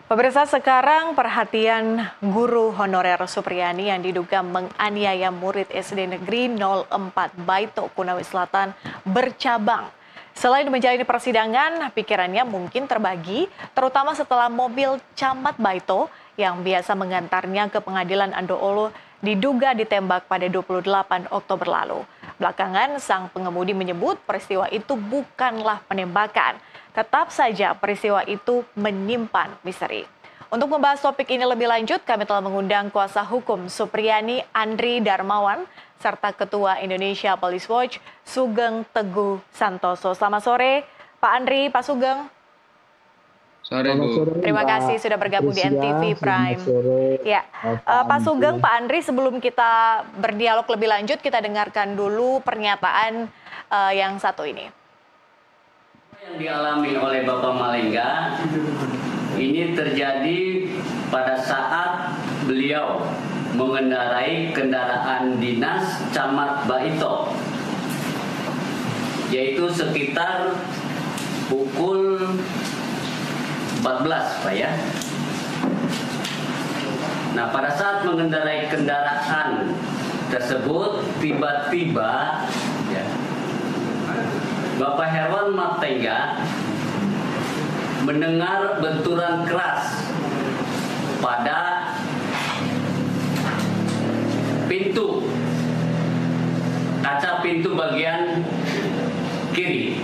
Pemirsa, sekarang perhatian guru honorer Supriyani yang diduga menganiaya murid SD Negeri 04 Baito, Konawe Selatan bercabang. Selain menjalani persidangan, pikirannya mungkin terbagi, terutama setelah mobil Camat Baito yang biasa mengantarnya ke pengadilan Andoolo diduga ditembak pada 28 Oktober lalu. Belakangan, sang pengemudi menyebut peristiwa itu bukanlah penembakan. Tetap saja peristiwa itu menyimpan misteri. Untuk membahas topik ini lebih lanjut, kami telah mengundang kuasa hukum Supriyani Andri Darmawan, serta Ketua Indonesia Police Watch Sugeng Teguh Santoso. Selamat sore, Pak Andri, Pak Sugeng. Sore, Bu. Terima kasih sudah bergabung di NTV Prime. Ya, Pak Sugeng, Pak Andri, sebelum kita berdialog lebih lanjut, kita dengarkan dulu pernyataan yang satu ini. Yang dialami oleh Bapak Malengga ini terjadi pada saat beliau mengendarai kendaraan dinas Camat Baito, yaitu sekitar pukul 14, Pak ya. Nah, pada saat mengendarai kendaraan tersebut, tiba-tiba ya, Bapak Herwan Martengga mendengar benturan keras pada pintu, kaca pintu bagian kiri,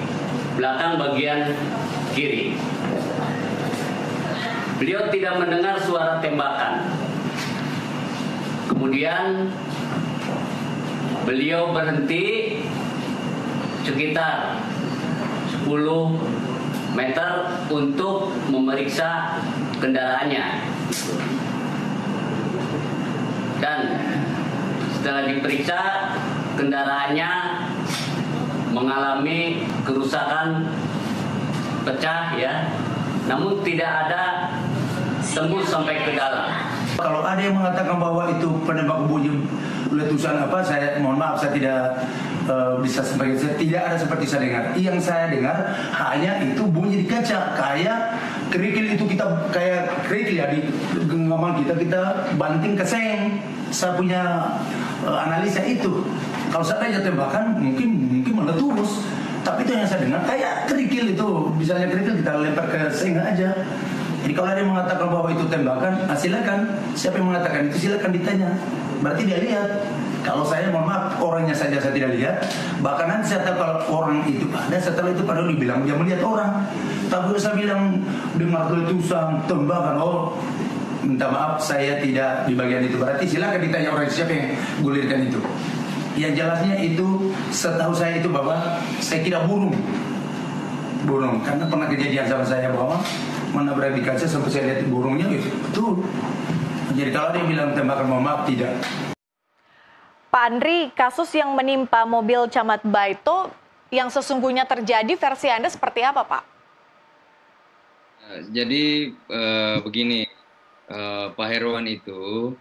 belakang bagian kiri. Beliau tidak mendengar suara tembakan. Kemudian beliau berhenti sekitar 10 meter untuk memeriksa kendaraannya. Dan setelah diperiksa, kendaraannya mengalami kerusakan pecah ya. Namun tidak ada tembus sampai ke dalam. Kalau ada yang mengatakan bahwa itu penembak bunyi letusan apa, saya mohon maaf, saya tidak bisa sebagai saya tidak ada seperti saya dengar. Yang saya dengar hanya itu bunyi di kaca, kayak kerikil itu kita kayak kerikil ya di genggaman kita banting ke seng. Saya punya analisa itu. Kalau saya ada tembakan mungkin meletus. Tapi itu yang saya dengar kayak kerikil itu, misalnya kerikil kita lempar ke seng aja. Jadi kalau ada yang mengatakan bahwa itu tembakan, silakan. Siapa yang mengatakan itu silakan ditanya. Berarti dia lihat. Kalau saya mohon maaf, orangnya saja saya tidak lihat. Bahkan nanti saya tahu kalau orang itu ada, setelah itu padahal dibilang dia melihat orang. Tapi saya bilang dengar letusan, tembakan, oh minta maaf saya tidak di bagian itu. Berarti silakan ditanya orang siapa yang gulirkan itu. Yang jelasnya itu setahu saya itu bahwa saya kira burung karena pernah kejadian sama saya bahwa menabrak di kaca sampai saya lihat burungnya itu betul. Jadi kalau ada yang bilang tembakan, mohon maaf, tidak. Pak Andri, kasus yang menimpa mobil Camat Baito yang sesungguhnya terjadi versi Anda seperti apa, Pak? Jadi begini, Pak Herwan itu,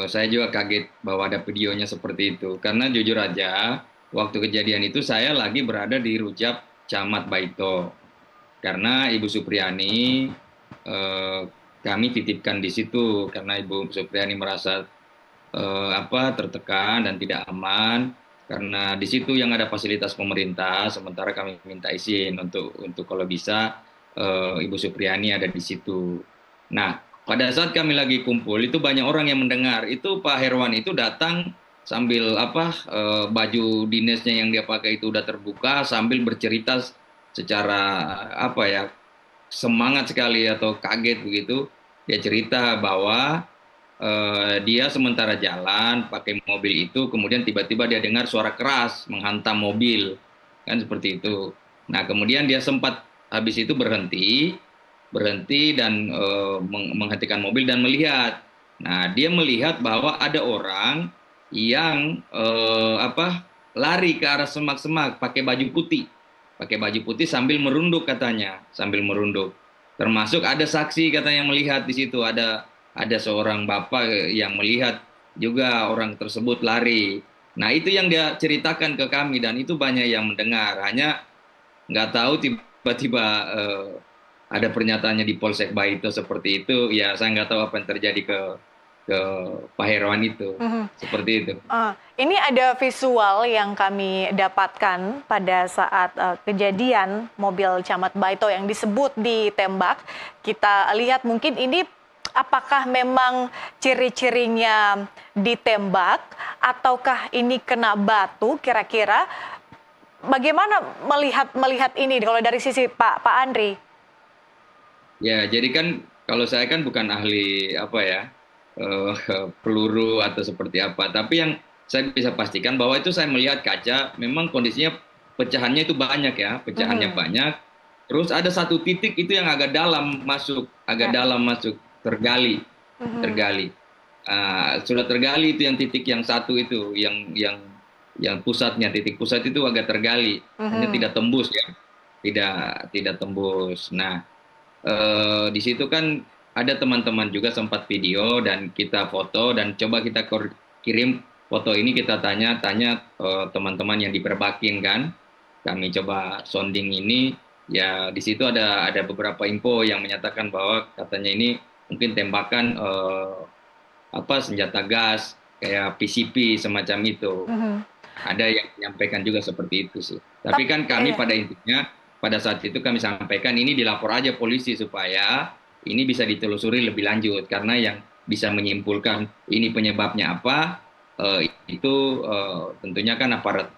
saya juga kaget bahwa ada videonya seperti itu. Karena jujur aja, waktu kejadian itu saya lagi berada di Rujak Camat Baito. Karena Ibu Supriyani, kami titipkan di situ karena Ibu Supriyani merasa tertekan dan tidak aman karena di situ yang ada fasilitas pemerintah, sementara kami minta izin untuk kalau bisa Ibu Supriyani ada di situ. Nah, pada saat kami lagi kumpul itu banyak orang yang mendengar itu Pak Herwan itu datang sambil baju dinasnya yang dia pakai itu udah terbuka sambil bercerita secara semangat sekali atau kaget begitu. Dia cerita bahwa dia sementara jalan pakai mobil itu, kemudian tiba-tiba dia dengar suara keras menghantam mobil, kan seperti itu. Nah, kemudian dia sempat habis itu berhenti dan menghentikan mobil dan melihat. Nah, dia melihat bahwa ada orang yang lari ke arah semak-semak pakai baju putih sambil merunduk katanya, Termasuk ada saksi katanya yang melihat di situ, ada seorang bapak yang melihat juga orang tersebut lari. Nah, itu yang dia ceritakan ke kami dan itu banyak yang mendengar. Hanya nggak tahu tiba-tiba ada pernyataannya di Polsek Baito seperti itu, ya saya nggak tahu apa yang terjadi ke Pak Herwan itu, seperti itu. Ini ada visual yang kami dapatkan pada saat kejadian mobil Camat Baito yang disebut ditembak. Kita lihat mungkin ini apakah memang ciri-cirinya ditembak ataukah ini kena batu kira-kira? Bagaimana melihat ini kalau dari sisi Pak Andri? Ya, jadi kan kalau saya kan bukan ahli peluru atau seperti apa, tapi yang saya bisa pastikan bahwa itu saya melihat kaca, memang kondisinya pecahannya itu banyak ya, pecahannya banyak. Terus ada satu titik itu yang agak dalam masuk, tergali. Sudah tergali itu yang titik yang satu itu, yang pusatnya, titik pusat itu agak tergali, hanya tidak tembus ya, tidak tembus. Nah, di situ kan ada teman-teman juga sempat video dan kita foto dan coba kita kirim foto ini, kita tanya teman-teman yang diperbakin kan, kami coba sounding ini, ya di situ ada beberapa info yang menyatakan bahwa katanya ini mungkin tembakan senjata gas kayak PCP semacam itu. Ada yang menyampaikan juga seperti itu sih. Tapi kan kami pada intinya pada saat itu kami sampaikan ini dilapor aja polisi supaya ini bisa ditelusuri lebih lanjut, karena yang bisa menyimpulkan ini penyebabnya apa itu tentunya kan aparat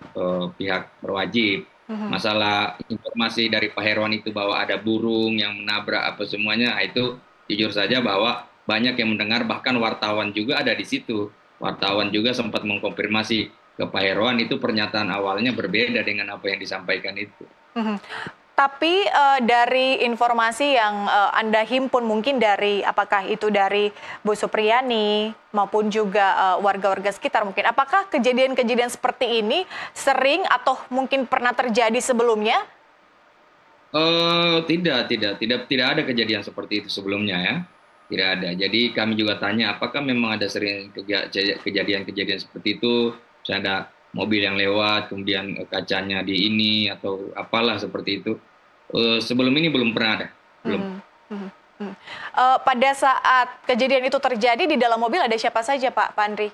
pihak berwajib. Masalah informasi dari Pak Herwan itu bahwa ada burung yang menabrak apa semuanya, itu jujur saja bahwa banyak yang mendengar, bahkan wartawan juga ada di situ. Wartawan juga sempat mengkonfirmasi ke Pak Herwan, itu pernyataan awalnya berbeda dengan apa yang disampaikan itu. Tapi dari informasi yang Anda himpun mungkin dari apakah itu dari Bu Supriyani maupun juga warga-warga sekitar mungkin, apakah kejadian-kejadian seperti ini sering atau mungkin pernah terjadi sebelumnya? Tidak ada kejadian seperti itu sebelumnya ya. Tidak ada. Jadi kami juga tanya apakah memang ada sering kejadian-kejadian seperti itu, misalnya ada mobil yang lewat, kemudian kacanya di ini atau apalah seperti itu. Sebelum ini belum pernah ada. Belum. Pada saat kejadian itu terjadi di dalam mobil ada siapa saja Pak Andri?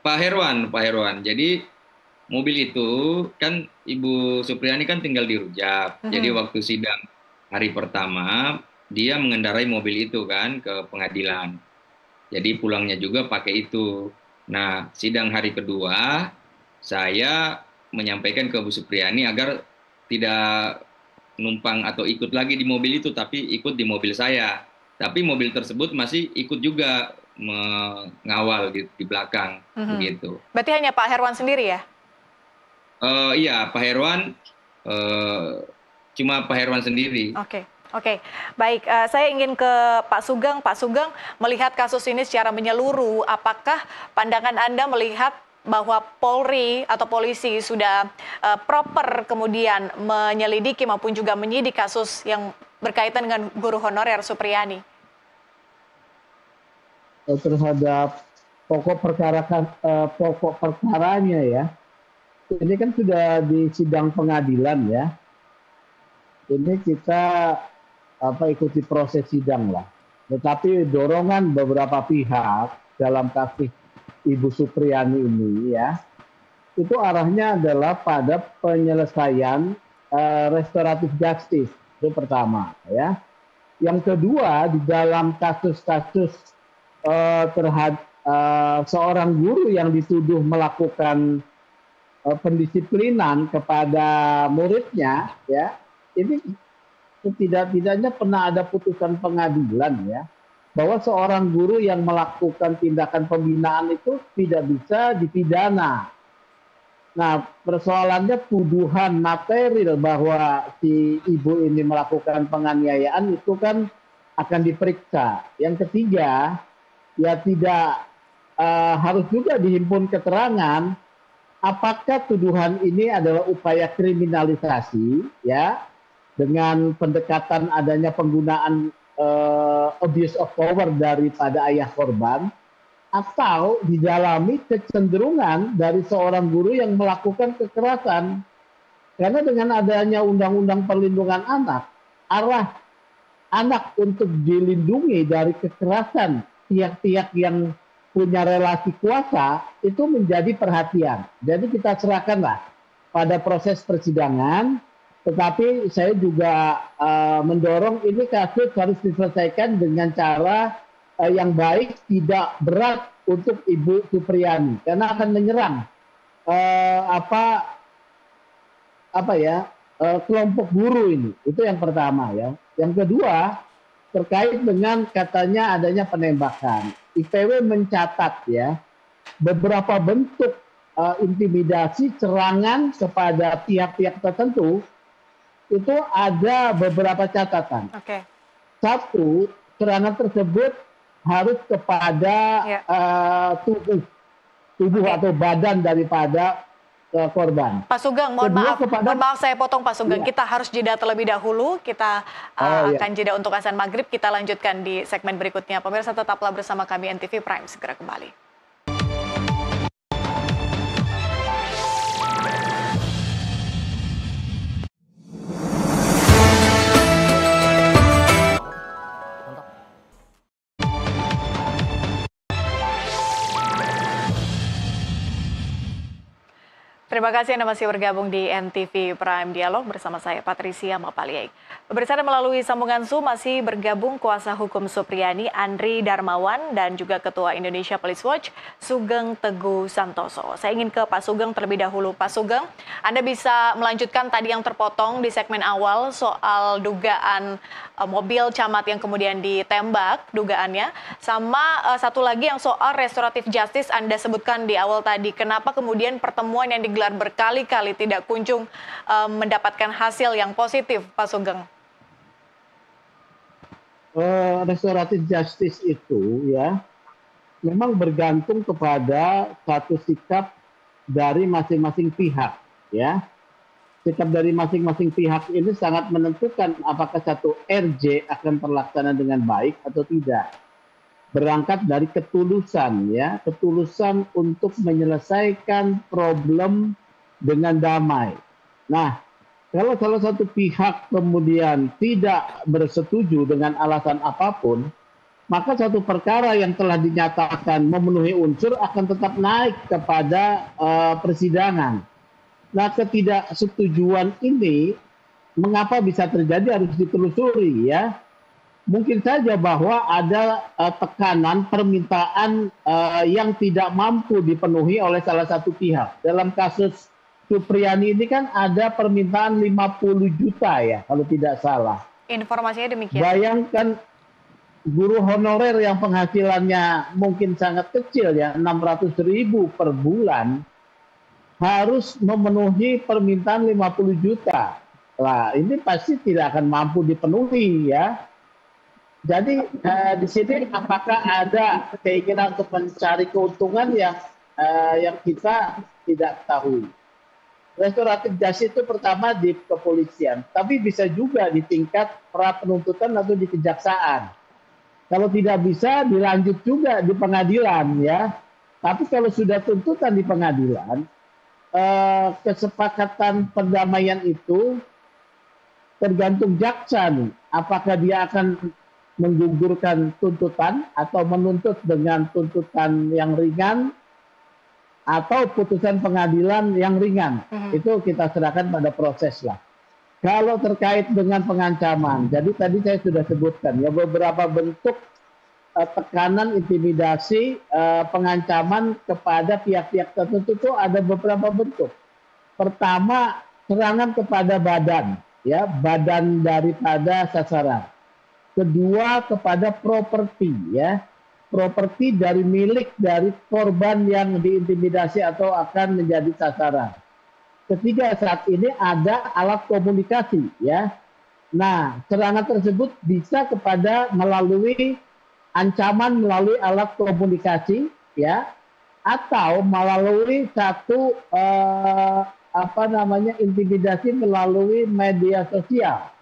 Pak Herwan. Jadi mobil itu kan Ibu Supriyani kan tinggal di Rujak. Jadi waktu sidang hari pertama dia mengendarai mobil itu kan ke pengadilan. Jadi pulangnya juga pakai itu. Nah, sidang hari kedua, saya menyampaikan ke Bu Supriyani agar tidak numpang atau ikut lagi di mobil itu, tapi ikut di mobil saya. Tapi mobil tersebut masih ikut juga mengawal di belakang, begitu. Berarti hanya Pak Herwan sendiri ya? Iya, Pak Herwan, cuma Pak Herwan sendiri. Oke, baik. Saya ingin ke Pak Sugeng. Pak Sugeng, melihat kasus ini secara menyeluruh, apakah pandangan Anda melihat bahwa Polri atau polisi sudah proper kemudian menyelidiki maupun juga menyidik kasus yang berkaitan dengan guru honorer Supriyani? Terhadap pokok perkaranya ya, ini kan sudah di sidang pengadilan ya. Ini kita ikuti proses sidang lah. Tetapi dorongan beberapa pihak dalam kasus Ibu Supriyani ini ya, itu arahnya adalah pada penyelesaian restoratif justice, itu pertama ya. Yang kedua, di dalam kasus-kasus terhadap seorang guru yang dituduh melakukan pendisiplinan kepada muridnya ya, ini setidak-tidaknya pernah ada putusan pengadilan ya, bahwa seorang guru yang melakukan tindakan pembinaan itu tidak bisa dipidana. Nah, persoalannya tuduhan material bahwa si ibu ini melakukan penganiayaan itu kan akan diperiksa. Yang ketiga, ya tidak harus juga dihimpun keterangan apakah tuduhan ini adalah upaya kriminalisasi ya, dengan pendekatan adanya penggunaan abuse of power daripada ayah korban, atau didalami kecenderungan dari seorang guru yang melakukan kekerasan. Karena dengan adanya Undang-Undang Perlindungan Anak, arah anak untuk dilindungi dari kekerasan pihak-pihak yang punya relasi kuasa itu menjadi perhatian. Jadi kita serahkanlah pada proses persidangan, tetapi saya juga mendorong ini kasus harus diselesaikan dengan cara yang baik, tidak berat untuk Ibu Supriyani, karena akan menyerang kelompok buruh ini. Itu yang pertama ya. Yang kedua, terkait dengan katanya adanya penembakan. IPW mencatat ya beberapa bentuk intimidasi, serangan kepada pihak-pihak tertentu itu ada beberapa catatan. Oke. Satu, serangan tersebut harus kepada tubuh atau badan daripada korban. Pak Sugeng, mohon maaf saya potong Pak Sugeng. Kita harus jeda terlebih dahulu. Kita akan jeda untuk azan maghrib. Kita lanjutkan di segmen berikutnya. Pemirsa tetaplah bersama kami NTV Prime. Segera kembali. Terima kasih Anda masih bergabung di NTV Prime Dialog bersama saya Patricia Mapaliai. Bersama melalui sambungan Zoom masih bergabung kuasa hukum Supriyani Andri Darmawan dan juga Ketua Indonesia Police Watch Sugeng Teguh Santoso. Saya ingin ke Pak Sugeng terlebih dahulu. Pak Sugeng, Anda bisa melanjutkan tadi yang terpotong di segmen awal soal dugaan mobil camat yang kemudian ditembak dugaannya. Sama satu lagi yang soal restoratif justice Anda sebutkan di awal tadi. Kenapa kemudian pertemuan yang digelar berkali-kali tidak kunjung mendapatkan hasil yang positif, Pak Sugeng? Restoratif justice itu ya memang bergantung kepada satu sikap dari masing-masing pihak ya. Sikap dari masing-masing pihak ini sangat menentukan apakah satu RJ akan terlaksana dengan baik atau tidak. Berangkat dari ketulusan ya, ketulusan untuk menyelesaikan problem dengan damai. Nah, kalau salah satu pihak kemudian tidak bersetuju dengan alasan apapun, maka satu perkara yang telah dinyatakan memenuhi unsur akan tetap naik kepada persidangan. Nah, ketidaksetujuan ini mengapa bisa terjadi harus ditelusuri ya. Mungkin saja bahwa ada tekanan permintaan yang tidak mampu dipenuhi oleh salah satu pihak. Dalam kasus Supriyani ini kan ada permintaan 50 juta ya, kalau tidak salah. Informasinya demikian. Bayangkan guru honorer yang penghasilannya mungkin sangat kecil ya, 600.000 per bulan, harus memenuhi permintaan 50 juta. Nah, ini pasti tidak akan mampu dipenuhi ya. Jadi di sini apakah ada keinginan untuk mencari keuntungan yang kita tidak tahu. Restoratif justice itu pertama di kepolisian, tapi bisa juga di tingkat pra penuntutan atau di kejaksaan. Kalau tidak bisa, dilanjut juga di pengadilan ya. Tapi kalau sudah tuntutan di pengadilan, kesepakatan perdamaian itu tergantung jaksa nih. Apakah dia akan menggugurkan tuntutan atau menuntut dengan tuntutan yang ringan atau putusan pengadilan yang ringan. Itu kita serahkan pada proses lah. Kalau terkait dengan pengancaman, jadi tadi saya sudah sebutkan ya beberapa bentuk tekanan, intimidasi, pengancaman kepada pihak-pihak tertentu itu ada beberapa bentuk. Pertama, serangan kepada badan, ya badan daripada sasaran. Kedua, kepada properti, ya properti dari milik dari korban yang diintimidasi atau akan menjadi sasaran. Ketiga, saat ini ada alat komunikasi, ya. Nah, serangan tersebut bisa kepada melalui ancaman melalui alat komunikasi, ya, atau melalui satu intimidasi melalui media sosial.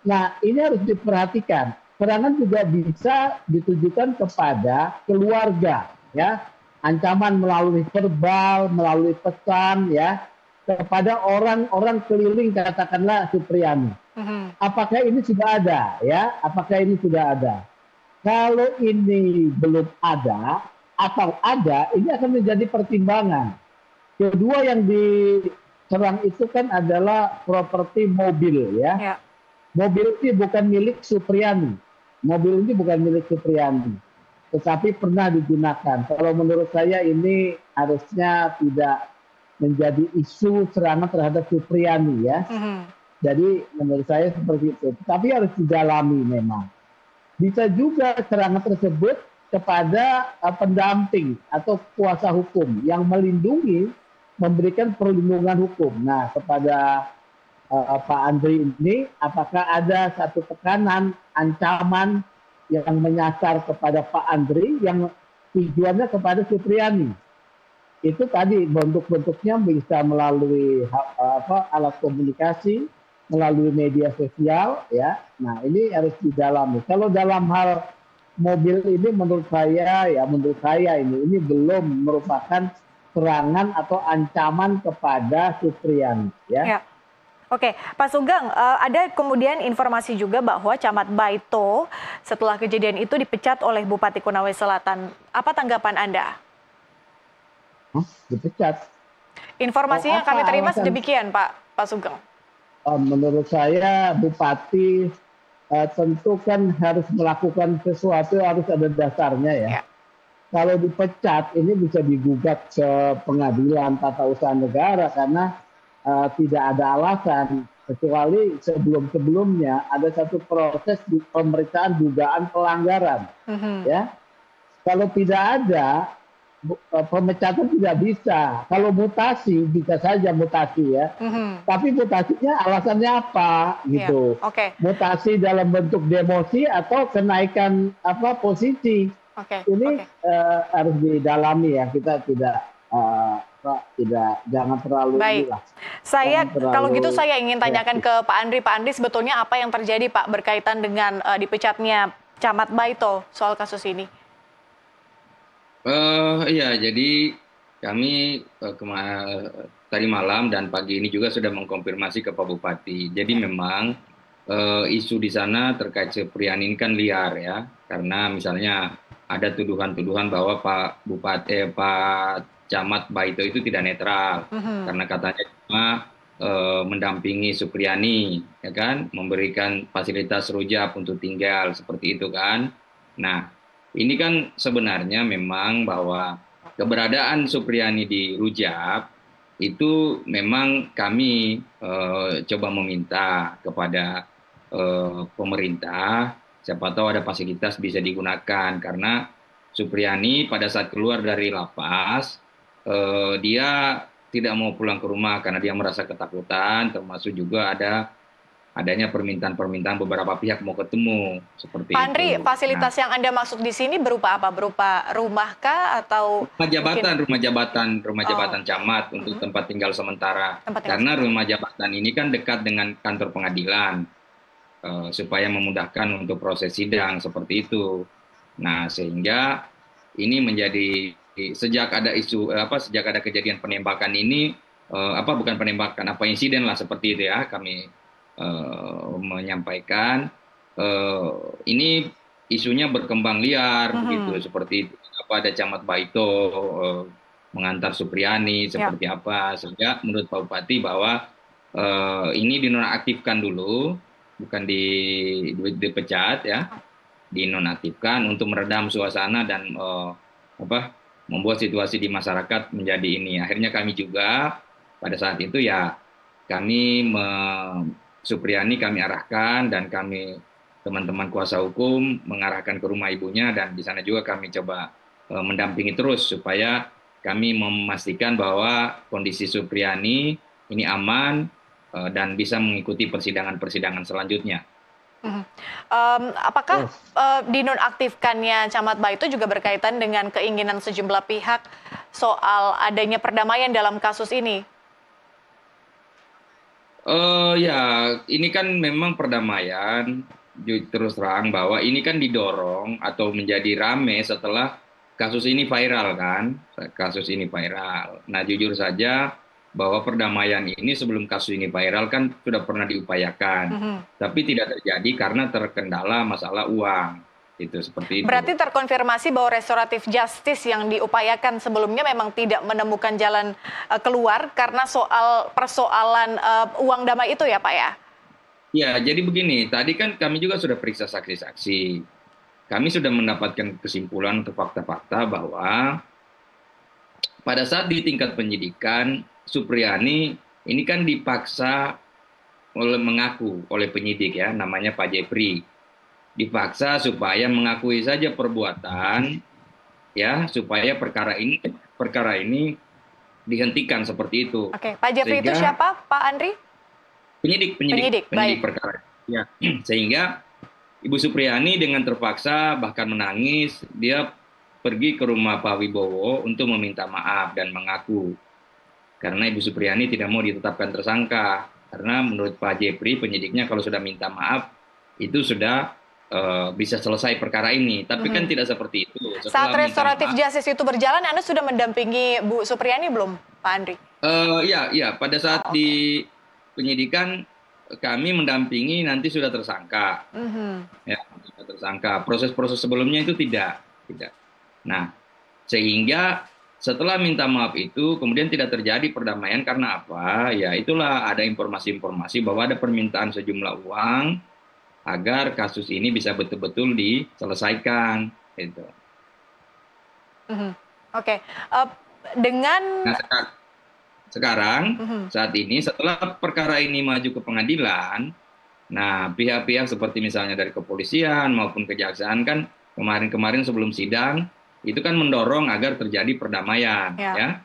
Nah, ini harus diperhatikan. Serangan juga bisa ditujukan kepada keluarga, ya. Ancaman melalui verbal, melalui pesan, ya. kepada orang-orang keliling katakanlah Supriyani. Apakah ini sudah ada ya? Apakah ini sudah ada? Kalau ini belum ada atau ada, ini akan menjadi pertimbangan. Kedua yang diserang itu kan adalah properti mobil ya. Mobil ini bukan milik Supriyani. Mobil ini bukan milik Supriyani, tetapi pernah digunakan. Kalau menurut saya ini harusnya tidak menjadi isu serangan terhadap Supriyani ya. Jadi menurut saya seperti itu. Tapi harus didalami memang. Bisa juga serangan tersebut kepada pendamping atau kuasa hukum yang melindungi, memberikan perlindungan hukum. Nah, kepada Pak Andri ini, apakah ada satu tekanan, ancaman yang menyasar kepada Pak Andri yang tujuannya kepada Supriyani? Itu tadi bentuk-bentuknya bisa melalui alat komunikasi, melalui media sosial ya. Nah, ini harus didalami. Kalau dalam hal mobil ini menurut saya ini belum merupakan serangan atau ancaman kepada Supriyani ya. Oke, Pak Sugeng, ada kemudian informasi juga bahwa Camat Baito setelah kejadian itu dipecat oleh Bupati Konawe Selatan. Apa tanggapan Anda? Dipecat? Informasinya kami terima demikian, Pak Sugeng. Menurut saya Bupati tentu kan harus melakukan sesuatu, harus ada dasarnya ya. Kalau dipecat ini bisa digugat ke pengadilan tata usaha negara karena tidak ada alasan, kecuali sebelum-sebelumnya ada satu proses pemeriksaan dugaan pelanggaran. Ya, kalau tidak ada pemecatan tidak bisa. Kalau mutasi bisa saja mutasi ya. Tapi mutasinya alasannya apa gitu? Mutasi dalam bentuk demosi atau kenaikan posisi. Ini harus didalami ya. Kita jangan terlalu. Baik. Kalau gitu saya ingin tanyakan ke Pak Andri. Pak Andri, sebetulnya apa yang terjadi Pak berkaitan dengan dipecatnya Camat Baito soal kasus ini? Iya, jadi kami tadi malam dan pagi ini juga sudah mengkonfirmasi ke Pak Bupati. Jadi memang isu di sana terkait Supriyani ini kan liar ya, karena misalnya ada tuduhan-tuduhan bahwa Pak Camat Baito itu tidak netral, karena katanya cuma mendampingi Supriyani, ya kan, memberikan fasilitas rujak untuk tinggal seperti itu kan. Nah, ini kan sebenarnya memang bahwa keberadaan Supriyani di Rujak itu memang kami coba meminta kepada pemerintah, siapa tahu ada fasilitas bisa digunakan, karena Supriyani pada saat keluar dari lapas, dia tidak mau pulang ke rumah karena dia merasa ketakutan, termasuk juga adanya permintaan beberapa pihak mau ketemu seperti Pak Andri, itu. fasilitas yang Anda maksud di sini berupa apa? Berupa rumah kah atau rumah jabatan camat untuk tempat tinggal sementara. Karena rumah jabatan ini kan dekat dengan kantor pengadilan supaya memudahkan untuk proses sidang seperti itu. Nah, sehingga ini menjadi sejak ada kejadian penembakan ini bukan penembakan, insiden lah seperti itu ya, kami menyampaikan ini isunya berkembang liar begitu, seperti itu. Ada Camat Baito mengantar Supriyani seperti apa, sehingga menurut Pak Bupati bahwa ini dinonaktifkan dulu, bukan dipecat ya, dinonaktifkan untuk meredam suasana dan membuat situasi di masyarakat menjadi ini. Akhirnya kami juga pada saat itu ya Supriyani kami arahkan, dan kami teman-teman kuasa hukum mengarahkan ke rumah ibunya, dan di sana juga kami coba mendampingi terus supaya kami memastikan bahwa kondisi Supriyani ini aman dan bisa mengikuti persidangan-persidangan selanjutnya. Apakah dinonaktifkannya Camat Baito juga berkaitan dengan keinginan sejumlah pihak soal adanya perdamaian dalam kasus ini? Ya, ini kan memang perdamaian, terus terang bahwa ini kan didorong atau menjadi rame setelah kasus ini viral kan, Nah, jujur saja bahwa perdamaian ini sebelum kasus ini viral kan sudah pernah diupayakan, tapi tidak terjadi karena terkendala masalah uang. Itu seperti itu. Berarti terkonfirmasi bahwa restoratif justice yang diupayakan sebelumnya memang tidak menemukan jalan keluar karena persoalan uang damai itu ya Pak ya? Ya, jadi begini, tadi kan kami juga sudah periksa saksi-saksi. Kami sudah mendapatkan kesimpulan atau fakta-fakta bahwa pada saat di tingkat penyidikan, Supriyani ini kan dipaksa mengaku oleh penyidik ya, namanya Pak Jepri. Dipaksa supaya mengakui saja perbuatan, ya, supaya perkara ini dihentikan seperti itu. Oke, Pak Jepri itu siapa, Pak Andri? Penyidik baik. perkara. Ya. Sehingga Ibu Supriyani dengan terpaksa bahkan menangis, dia pergi ke rumah Pak Wibowo untuk meminta maaf dan mengaku. Karena Ibu Supriyani tidak mau ditetapkan tersangka. Karena menurut Pak Jepri, penyidiknya kalau sudah minta maaf, itu sudah bisa selesai perkara ini. Tapi kan tidak seperti itu. Saat restoratif justice itu berjalan, Anda sudah mendampingi Bu Supriyani belum, Pak Andri? Iya. Pada saat di penyidikan kami mendampingi nanti sudah tersangka, ya sudah tersangka. Proses-proses sebelumnya itu tidak. Nah, sehingga setelah minta maaf itu kemudian tidak terjadi perdamaian karena apa? Ya itulah ada informasi-informasi bahwa ada permintaan sejumlah uang agar kasus ini bisa betul-betul diselesaikan. Gitu. Oke. Dengan sekarang, saat ini setelah perkara ini maju ke pengadilan, nah pihak-pihak seperti misalnya dari kepolisian maupun kejaksaan kan kemarin-kemarin sebelum sidang itu kan mendorong agar terjadi perdamaian, ya.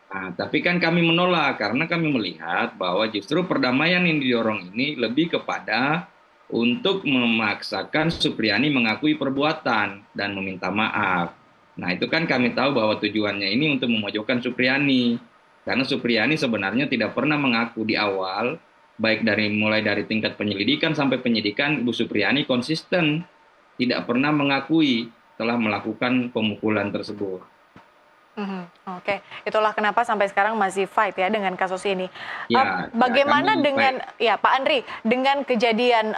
Nah, tapi kan kami menolak karena kami melihat bahwa justru perdamaian yang didorong ini lebih kepada untuk memaksakan Supriyani mengakui perbuatan dan meminta maaf. Nah itu kan kami tahu bahwa tujuannya ini untuk memojokkan Supriyani. Karena Supriyani sebenarnya tidak pernah mengaku di awal, baik mulai dari tingkat penyelidikan sampai penyidikan, Ibu Supriyani konsisten tidak pernah mengakui telah melakukan pemukulan tersebut. Oke, itulah kenapa sampai sekarang masih fight ya dengan kasus ini. Ya, bagaimana dengan Pak Andri, dengan kejadian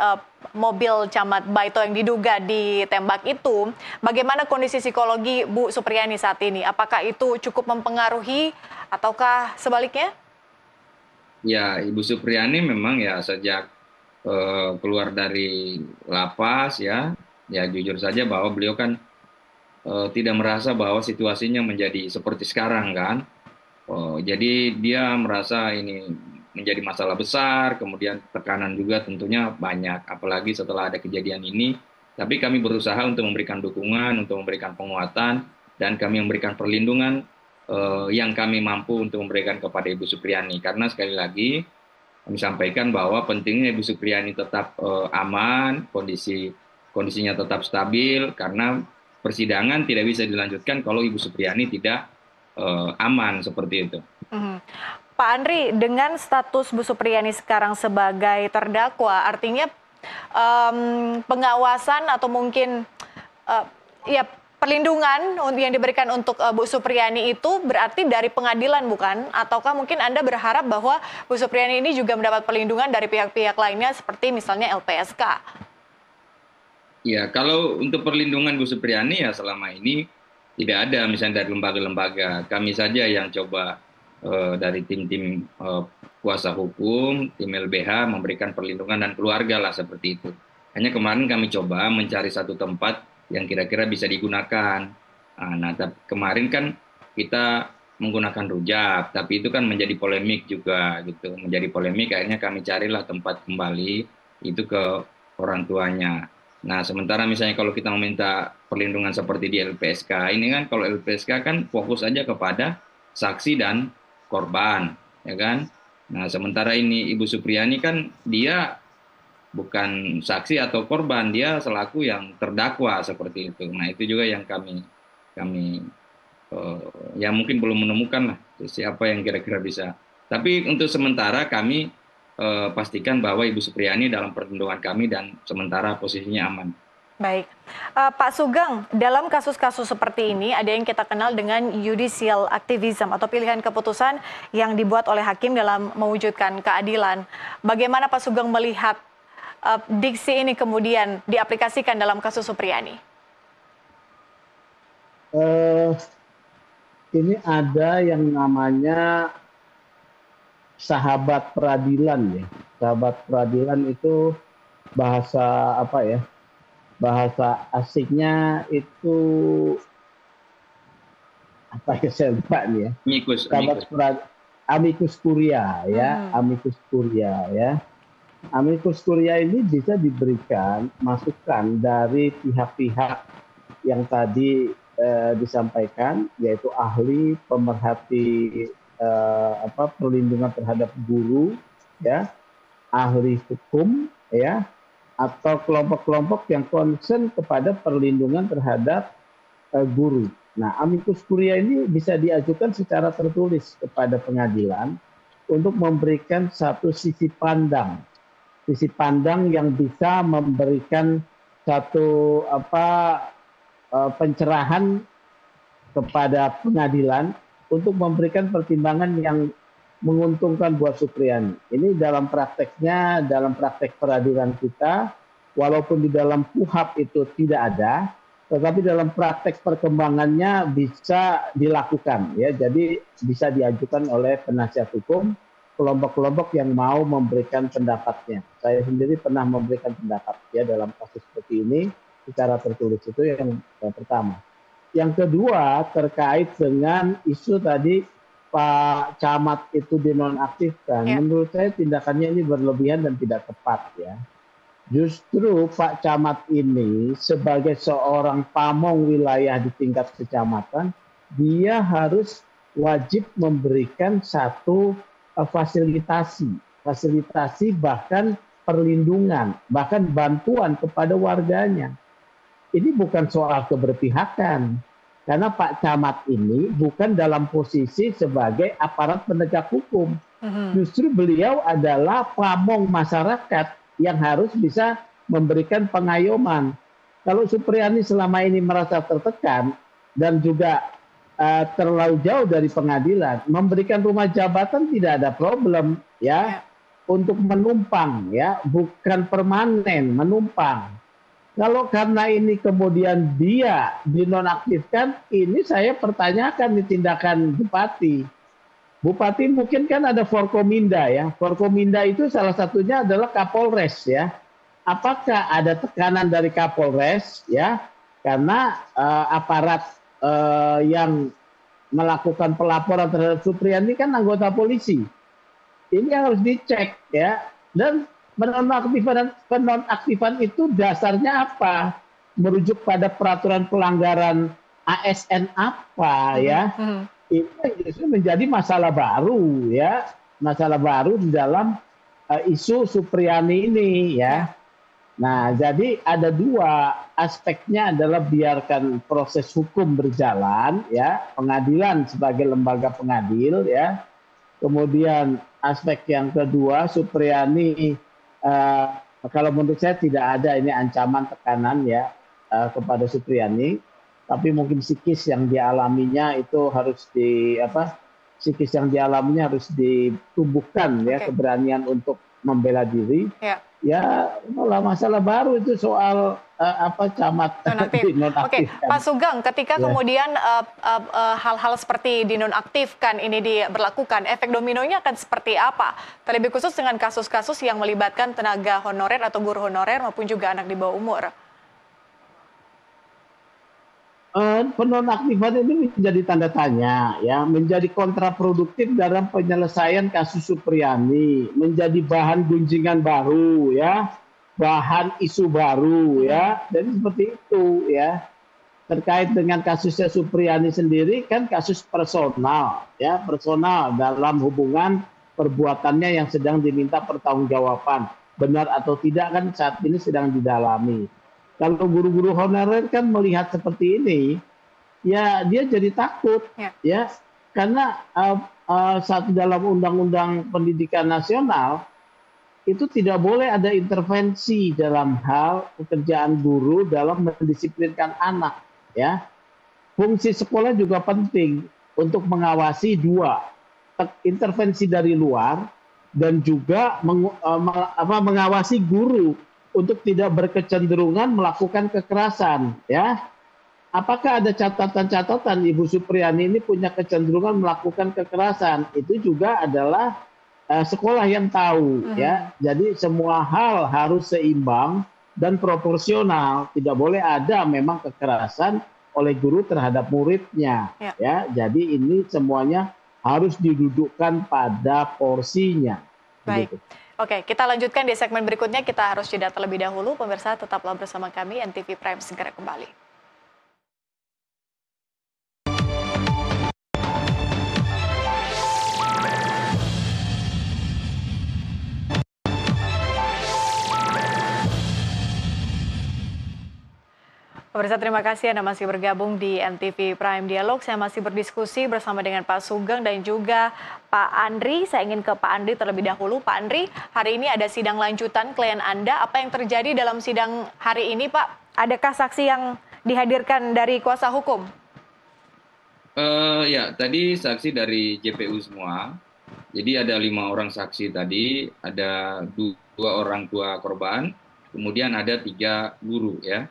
mobil Camat Baito yang diduga ditembak itu, bagaimana kondisi psikologi Bu Supriyani saat ini? Apakah itu cukup mempengaruhi ataukah sebaliknya? Ya, Ibu Supriyani memang ya sejak keluar dari lapas ya jujur saja bahwa beliau kan tidak merasa bahwa situasinya menjadi seperti sekarang kan. Jadi dia merasa ini menjadi masalah besar, kemudian tekanan juga tentunya banyak, apalagi setelah ada kejadian ini. Tapi kami berusaha untuk memberikan dukungan, untuk memberikan penguatan, dan kami memberikan perlindungan yang kami mampu untuk memberikan kepada Ibu Supriyani. Karena sekali lagi kami sampaikan bahwa pentingnya Ibu Supriyani tetap aman, kondisinya tetap stabil, karena persidangan tidak bisa dilanjutkan kalau Ibu Supriyani tidak aman seperti itu. Pak Andri, dengan status Bu Supriyani sekarang sebagai terdakwa, artinya pengawasan atau mungkin perlindungan yang diberikan untuk Bu Supriyani itu berarti dari pengadilan bukan? Ataukah mungkin Anda berharap bahwa Bu Supriyani ini juga mendapat perlindungan dari pihak-pihak lainnya seperti misalnya LPSK? Ya, kalau untuk perlindungan Bu Supriyani ya selama ini tidak ada misalnya dari lembaga-lembaga. Kami saja yang coba dari tim-tim kuasa hukum, tim LBH memberikan perlindungan dan keluarga lah seperti itu. Hanya kemarin kami coba mencari satu tempat yang kira-kira bisa digunakan. Nah, kemarin kan kita menggunakan rujak, tapi itu kan menjadi polemik juga gitu. Menjadi polemik, akhirnya kami carilah tempat kembali itu ke orang tuanya. Nah, sementara misalnya kalau kita meminta perlindungan seperti di LPSK, ini kan kalau LPSK kan fokus aja kepada saksi dan korban, ya kan? Nah, sementara ini Ibu Supriyani kan dia bukan saksi atau korban, dia selaku yang terdakwa seperti itu. Nah, itu juga yang kami ya mungkin belum menemukan lah siapa yang kira-kira bisa. Tapi untuk sementara kami pastikan bahwa Ibu Supriyani dalam perlindungan kami dan sementara posisinya aman. Baik, Pak Sugeng, dalam kasus-kasus seperti ini ada yang kita kenal dengan judicial activism atau pilihan keputusan yang dibuat oleh hakim dalam mewujudkan keadilan. Bagaimana Pak Sugeng melihat diksi ini kemudian diaplikasikan dalam kasus Supriyani? Ini ada yang namanya sahabat peradilan ya. Sahabat peradilan itu bahasa apa ya? Bahasa asingnya itu apa ya, saya lupa nih ya. Amicus curia ya, amicus curia ya. Amicus curia ini bisa diberikan masukan dari pihak-pihak yang tadi disampaikan, yaitu ahli, pemerhati perlindungan terhadap guru ya, ahli hukum ya, atau kelompok-kelompok yang concern kepada perlindungan terhadap guru. Nah, amicus curia ini bisa diajukan secara tertulis kepada pengadilan untuk memberikan satu sisi pandang yang bisa memberikan satu pencerahan kepada pengadilan untuk memberikan pertimbangan yang menguntungkan buat Supriyani. Ini dalam prakteknya, dalam praktek peradilan kita, walaupun di dalam KUHAP itu tidak ada, tetapi dalam praktek perkembangannya bisa dilakukan. Ya, jadi bisa diajukan oleh penasihat hukum, kelompok-kelompok yang mau memberikan pendapatnya. Saya sendiri pernah memberikan pendapat ya dalam kasus seperti ini secara tertulis. Itu yang pertama. Yang kedua terkait dengan isu tadi Pak Camat itu dinonaktifkan. Ya. Menurut saya tindakannya ini berlebihan dan tidak tepat ya. Justru Pak Camat ini sebagai seorang pamong wilayah di tingkat kecamatan, dia harus wajib memberikan satu fasilitasi bahkan perlindungan, bahkan bantuan kepada warganya. Ini bukan soal keberpihakan. Karena Pak Camat ini bukan dalam posisi sebagai aparat penegak hukum. Justru beliau adalah pamong masyarakat yang harus bisa memberikan pengayoman. Kalau Supriyani selama ini merasa tertekan dan juga terlalu jauh dari pengadilan, memberikan rumah jabatan tidak ada problem ya. Untuk menumpang ya, bukan permanen, menumpang. Kalau karena ini kemudian dia dinonaktifkan, ini saya pertanyakan di tindakan Bupati. Bupati mungkin kan ada Forkominda ya. Forkominda itu salah satunya adalah Kapolres ya. Apakah ada tekanan dari Kapolres ya? Karena aparat yang melakukan pelaporan terhadap Supriyani kan anggota polisi. Ini yang harus dicek ya. Dan penonaktifan itu dasarnya apa? Merujuk pada peraturan pelanggaran ASN apa ya? Ini justru menjadi masalah baru ya, masalah baru di dalam isu Supriyani ini ya. Nah, jadi ada dua aspeknya adalah biarkan proses hukum berjalan ya, pengadilan sebagai lembaga pengadil ya. Kemudian aspek yang kedua, Supriyani kalau menurut saya tidak ada ini ancaman tekanan ya kepada Supriyani, tapi mungkin psikis yang dialaminya itu harus psikis yang dialaminya harus ditumbuhkan ya, keberanian untuk membela diri. Ya malah masalah baru itu soal camat dinonaktifkan. Oke, Pak Sugeng, ketika kemudian hal-hal seperti dinonaktifkan ini diberlakukan, efek dominonya akan seperti apa? Terlebih khusus dengan kasus-kasus yang melibatkan tenaga honorer atau guru honorer maupun juga anak di bawah umur. Penonaktifan ini menjadi tanda tanya ya, menjadi kontraproduktif dalam penyelesaian kasus Supriyani, menjadi bahan gunjingan baru ya, bahan isu baru ya. Jadi seperti itu ya. Terkait dengan kasusnya Supriyani sendiri kan kasus personal ya, personal dalam hubungan perbuatannya yang sedang diminta pertanggungjawaban. Benar atau tidak kan saat ini sedang didalami. Kalau guru-guru honorer kan melihat seperti ini, ya dia jadi takut, ya karena satu dalam Undang-Undang Pendidikan Nasional itu tidak boleh ada intervensi dalam hal pekerjaan guru dalam mendisiplinkan anak, ya. Fungsi sekolah juga penting untuk mengawasi dua, intervensi dari luar dan juga mengawasi guru untuk tidak berkecenderungan melakukan kekerasan, ya. Apakah ada catatan-catatan Ibu Supriyani ini punya kecenderungan melakukan kekerasan? Itu juga adalah sekolah yang tahu, ya. Jadi semua hal harus seimbang dan proporsional. Tidak boleh ada memang kekerasan oleh guru terhadap muridnya, ya. Jadi ini semuanya harus didudukkan pada porsinya. Baik. Begitu. Oke, kita lanjutkan di segmen berikutnya. Kita harus jeda terlebih dahulu. Pemirsa, tetaplah bersama kami. NTV Prime segera kembali. Pemirsa, terima kasih Anda masih bergabung di NTV Prime Dialog. Saya masih berdiskusi bersama dengan Pak Sugeng dan juga Pak Andri. Saya ingin ke Pak Andri terlebih dahulu. Pak Andri, hari ini ada sidang lanjutan klien Anda. Apa yang terjadi dalam sidang hari ini, Pak? Adakah saksi yang dihadirkan dari kuasa hukum? Ya, tadi saksi dari JPU semua. Jadi ada 5 orang saksi tadi, ada 2 orang tua korban, kemudian ada 3 guru, ya.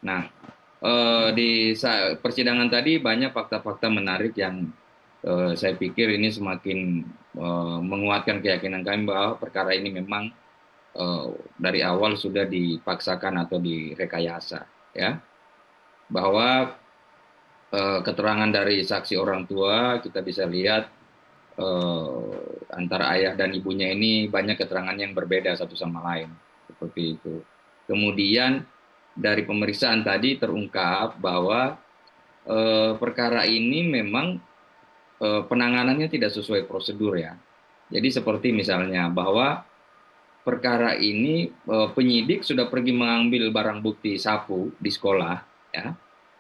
Nah, di persidangan tadi banyak fakta-fakta menarik yang saya pikir ini semakin menguatkan keyakinan kami bahwa perkara ini memang dari awal sudah dipaksakan atau direkayasa, ya. Bahwa keterangan dari saksi orang tua kita bisa lihat antara ayah dan ibunya ini banyak keterangan yang berbeda satu sama lain, seperti itu. Kemudian dari pemeriksaan tadi terungkap bahwa perkara ini memang penanganannya tidak sesuai prosedur, ya. Jadi seperti misalnya bahwa perkara ini penyidik sudah pergi mengambil barang bukti sapu di sekolah, ya.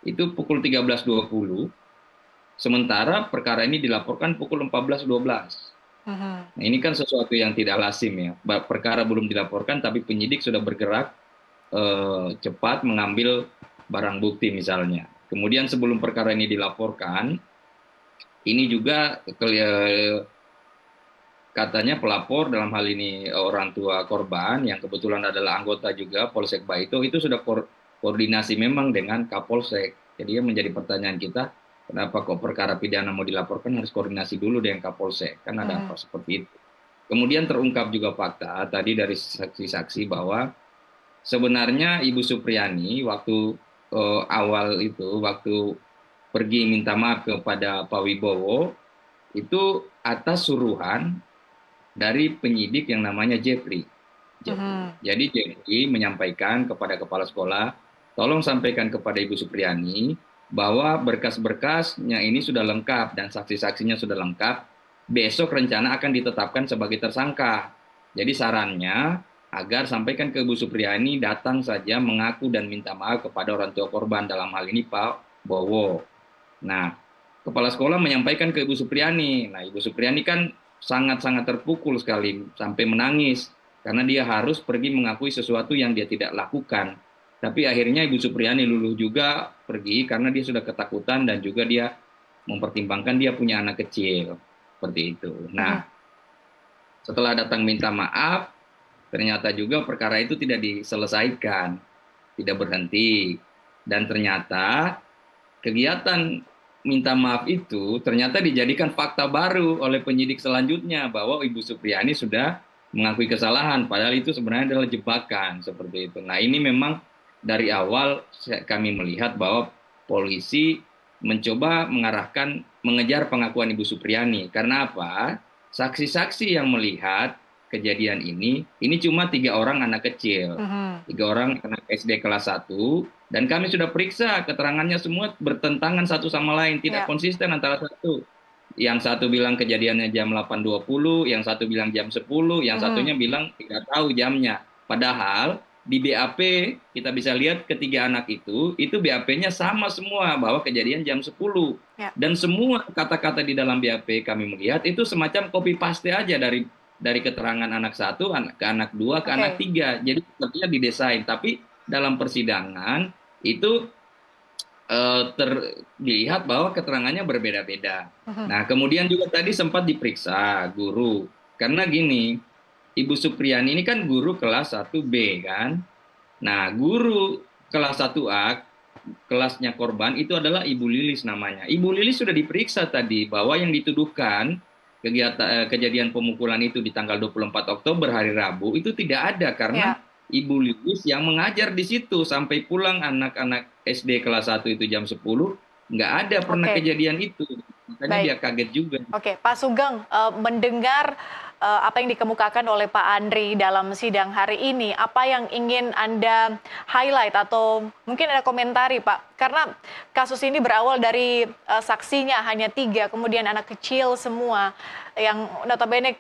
Itu pukul 13.20, sementara perkara ini dilaporkan pukul 14.12. Nah, ini kan sesuatu yang tidak lazim, ya. Perkara belum dilaporkan tapi penyidik sudah bergerak cepat mengambil barang bukti misalnya. Kemudian sebelum perkara ini dilaporkan, ini juga katanya pelapor dalam hal ini orang tua korban yang kebetulan adalah anggota juga Polsek Baito itu sudah koordinasi memang dengan Kapolsek. Jadi menjadi pertanyaan kita, kenapa kok perkara pidana mau dilaporkan harus koordinasi dulu dengan Kapolsek? Kan ada apa seperti itu. Kemudian terungkap juga fakta tadi dari saksi-saksi bahwa sebenarnya Ibu Supriyani waktu awal itu, waktu pergi minta maaf kepada Pak Wibowo, itu atas suruhan dari penyidik yang namanya Jeffrey. Jadi Jeffrey menyampaikan kepada kepala sekolah, tolong sampaikan kepada Ibu Supriyani bahwa berkas-berkasnya ini sudah lengkap dan saksi-saksinya sudah lengkap, besok rencana akan ditetapkan sebagai tersangka. Jadi sarannya, agar sampaikan ke Ibu Supriyani datang saja mengaku dan minta maaf kepada orang tua korban, dalam hal ini Pak Bowo. Nah, kepala sekolah menyampaikan ke Ibu Supriyani. Nah, Ibu Supriyani kan sangat-sangat terpukul sekali sampai menangis karena dia harus pergi mengakui sesuatu yang dia tidak lakukan. Tapi akhirnya Ibu Supriyani luluh juga pergi karena dia sudah ketakutan dan juga dia mempertimbangkan dia punya anak kecil. Seperti itu. Nah, setelah datang minta maaf, ternyata juga perkara itu tidak diselesaikan, tidak berhenti. Dan ternyata kegiatan minta maaf itu ternyata dijadikan fakta baru oleh penyidik selanjutnya bahwa Ibu Supriyani sudah mengakui kesalahan, padahal itu sebenarnya adalah jebakan, seperti itu. Nah, ini memang dari awal kami melihat bahwa polisi mencoba mengejar pengakuan Ibu Supriyani. Karena apa? Saksi-saksi yang melihat kejadian ini cuma 3 orang anak kecil, 3 orang anak SD kelas 1, dan kami sudah periksa keterangannya semua bertentangan satu sama lain, tidak konsisten antara satu. Yang satu bilang kejadiannya jam 8.20, yang satu bilang jam 10, yang satunya bilang tidak tahu jamnya. Padahal di BAP kita bisa lihat ketiga anak itu BAP-nya sama semua bahwa kejadian jam 10. Dan semua kata-kata di dalam BAP kami melihat itu semacam copy paste aja dari dari keterangan anak satu ke anak dua ke Oke. anak tiga. Jadi sepertinya didesain, tapi dalam persidangan itu dilihat bahwa keterangannya berbeda-beda. Nah, kemudian juga tadi sempat diperiksa guru. Karena gini, Ibu Supriani ini kan guru kelas 1B kan. Nah, guru kelas 1A, kelasnya korban itu adalah Ibu Lilis namanya. Ibu Lilis sudah diperiksa tadi bahwa yang dituduhkan kejadian pemukulan itu di tanggal 24 Oktober hari Rabu itu tidak ada karena Ibu Lilis yang mengajar di situ sampai pulang anak-anak SD kelas 1 itu jam 10 nggak ada pernah kejadian itu. Makanya dia kaget juga. Oke, Pak Sugeng, mendengar apa yang dikemukakan oleh Pak Andri dalam sidang hari ini, apa yang ingin Anda highlight atau mungkin ada komentari, Pak? Karena kasus ini berawal dari saksinya hanya 3, kemudian anak kecil semua, yang notabene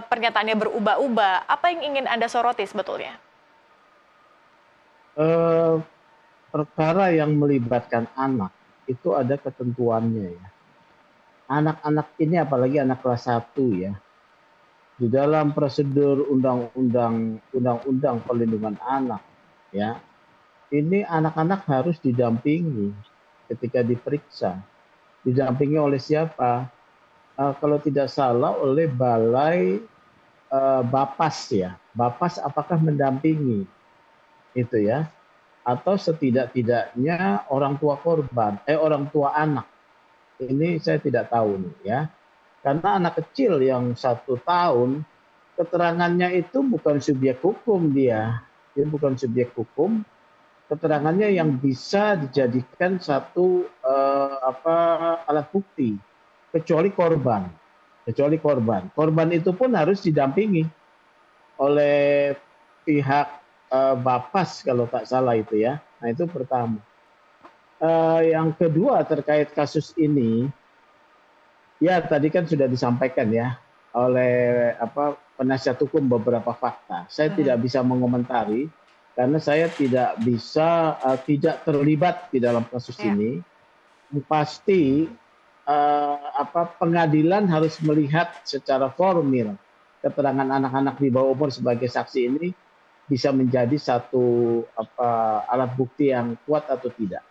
pernyataannya berubah-ubah. Apa yang ingin Anda soroti sebetulnya? Perkara yang melibatkan anak, itu ada ketentuannya ya. Anak-anak ini apalagi anak kelas 1 ya. Di dalam prosedur undang-undang perlindungan anak ya. Ini anak-anak harus didampingi ketika diperiksa. Didampingi oleh siapa? Kalau tidak salah oleh Balai Bapas ya. Bapas apakah mendampingi itu ya? Atau setidak-tidaknya orang tua korban, orang tua anak. Ini saya tidak tahu nih ya. Karena anak kecil yang 1 tahun, keterangannya itu bukan subjek hukum dia. Dia bukan subjek hukum. Keterangannya yang bisa dijadikan satu alat bukti. Kecuali korban. Korban itu pun harus didampingi oleh pihak Bapas kalau tak salah itu ya. Nah itu pertama. Yang kedua terkait kasus ini, ya tadi kan sudah disampaikan ya oleh penasihat hukum beberapa fakta. Saya tidak bisa mengomentari karena saya tidak bisa tidak terlibat di dalam kasus ini. Pasti pengadilan harus melihat secara formil keterangan anak-anak di bawah umur sebagai saksi ini bisa menjadi satu alat bukti yang kuat atau tidak.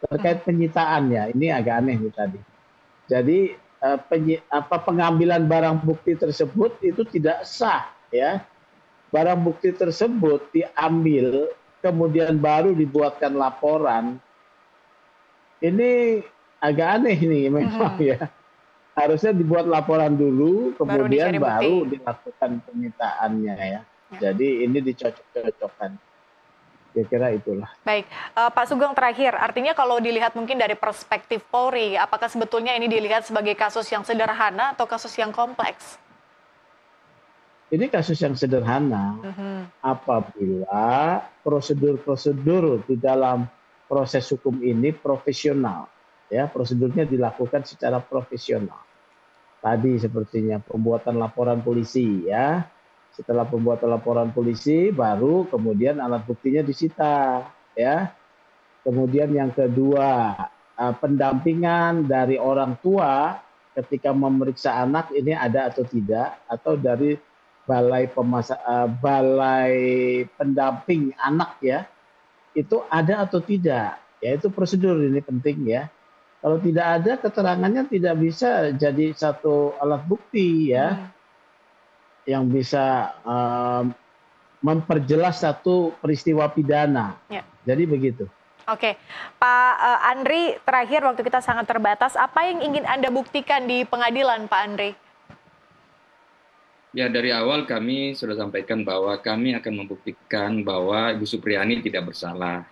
Terkait penyitaannya, ini agak aneh nih tadi. Jadi pengambilan barang bukti tersebut itu tidak sah, ya. Barang bukti tersebut diambil, kemudian baru dibuatkan laporan. Ini agak aneh nih memang ya. Harusnya dibuat laporan dulu, kemudian baru dilakukan penyitaannya ya. Jadi ini dicocok-cocokkan. Kira-kira itulah. Baik, Pak Sugeng terakhir, artinya kalau dilihat mungkin dari perspektif Polri, apakah sebetulnya ini dilihat sebagai kasus yang sederhana atau kasus yang kompleks? Ini kasus yang sederhana apabila prosedur-prosedur di dalam proses hukum ini profesional. Ya, prosedurnya dilakukan secara profesional. Tadi sepertinya pembuatan laporan polisi ya. Setelah pembuatan laporan polisi, baru kemudian alat buktinya disita, ya. Kemudian yang kedua, pendampingan dari orang tua ketika memeriksa anak ini ada atau tidak, atau dari balai pendamping anak ya, itu ada atau tidak. Ya itu prosedur ini penting ya. Kalau tidak ada, keterangannya tidak bisa jadi satu alat bukti ya. Yang bisa memperjelas satu peristiwa pidana. Ya. Jadi begitu. Oke, Pak Andri, terakhir waktu kita sangat terbatas. Apa yang ingin Anda buktikan di pengadilan, Pak Andri? Ya, dari awal kami sudah sampaikan bahwa kami akan membuktikan bahwa Ibu Supriani tidak bersalah.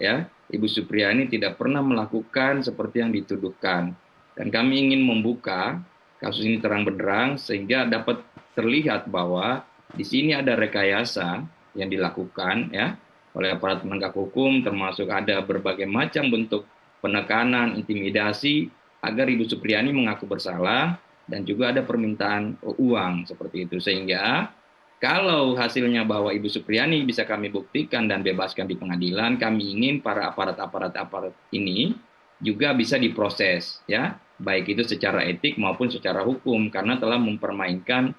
Ya, Ibu Supriani tidak pernah melakukan seperti yang dituduhkan. Dan kami ingin membuka kasus ini terang benderang sehingga dapat terlihat bahwa di sini ada rekayasa yang dilakukan ya oleh aparat penegak hukum, termasuk ada berbagai macam bentuk penekanan, intimidasi agar Ibu Supriani mengaku bersalah dan juga ada permintaan uang seperti itu, sehingga kalau hasilnya bahwa Ibu Supriani bisa kami buktikan dan bebaskan di pengadilan, kami ingin para aparat ini juga bisa diproses ya, baik itu secara etik maupun secara hukum, karena telah mempermainkan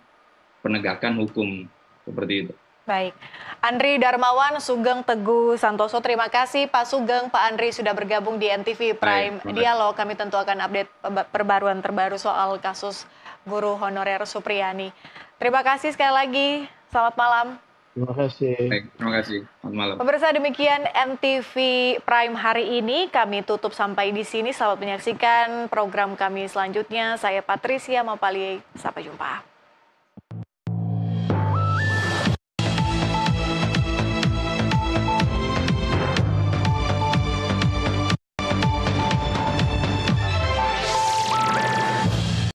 penegakan hukum seperti itu. Baik, Andri Darmawan, Sugeng Teguh Santoso, terima kasih Pak Sugeng, Pak Andri sudah bergabung di NTV Prime Dialog. Kami tentu akan update perbaruan terbaru soal kasus guru honorer Supriyani. Terima kasih sekali lagi, selamat malam. Terima kasih. Baik, terima kasih. Selamat malam. Pemirsa, demikian NTV Prime hari ini. Kami tutup sampai di sini. Selamat menyaksikan program kami selanjutnya. Saya Patricia Mapali. Sampai jumpa.